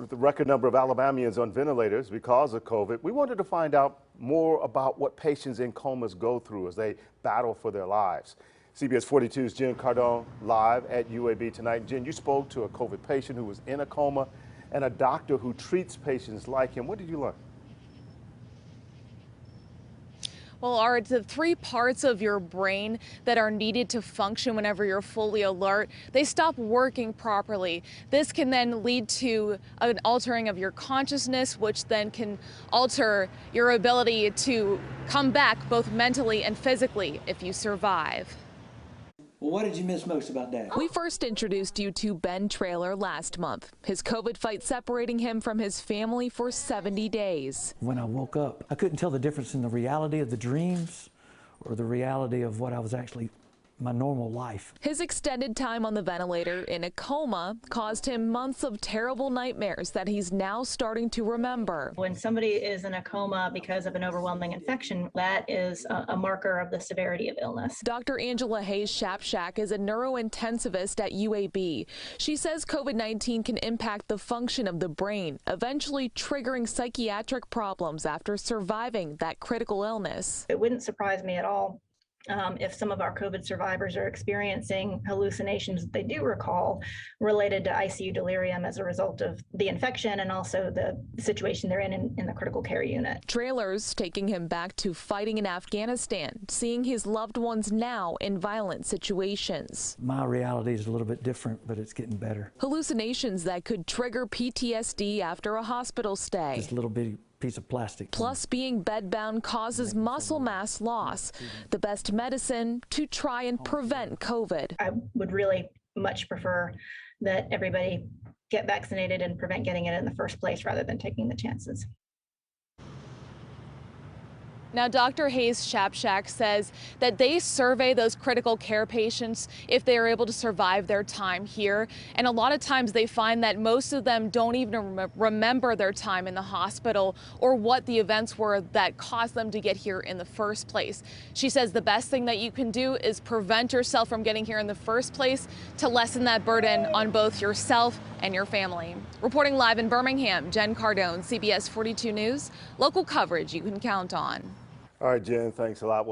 the record number of Alabamians on ventilators because of COVID. We wanted to find out more about what patients in comas go through as they battle for their lives. CBS 42's Jen Cardone live at UAB tonight. Jen, you spoke to a COVID patient who was in a coma and a doctor who treats patients like him. What did you learn? Well, are the three parts of your brain that are needed to function whenever you're fully alert, they stop working properly. This can then lead to an altering of your consciousness, which then can alter your ability to come back both mentally and physically if you survive. Well, what did you miss most about Dad? We first introduced you to Ben Traylor last month. His COVID fight separating him from his family for 70 days. When I woke up, I couldn't tell the difference in the reality of the dreams or the reality of what I was actually my normal life. His extended time on the ventilator in a coma caused him months of terrible nightmares that he's now starting to remember. When somebody is in a coma because of an overwhelming infection, that is a marker of the severity of illness. Dr. Angela Hayes-Shapshak is a neurointensivist at UAB. She says COVID-19 can impact the function of the brain, eventually triggering psychiatric problems after surviving that critical illness. It wouldn't surprise me at all if some of our COVID survivors are experiencing hallucinations that they do recall related to ICU delirium as a result of the infection and also the situation they're in the critical care unit. Trailers taking him back to fighting in Afghanistan, seeing his loved ones now in violent situations. My reality is a little bit different, but it's getting better. Hallucinations that could trigger PTSD after a hospital stay. Just a little bitty piece of plastic. Plus, being bedbound causes muscle mass loss, the best medicine to try and prevent COVID. I would really much prefer that everybody get vaccinated and prevent getting it in the first place rather than taking the chances. Now, Dr. Hayes-Shapshak says that they survey those critical care patients if they are able to survive their time here. And a lot of times they find that most of them don't even remember their time in the hospital or what the events were that caused them to get here in the first place. She says the best thing that you can do is prevent yourself from getting here in the first place to lessen that burden on both yourself and your family. Reporting live in Birmingham, Jen Cardone, CBS 42 News, local coverage you can count on. All right, Jen, thanks a lot.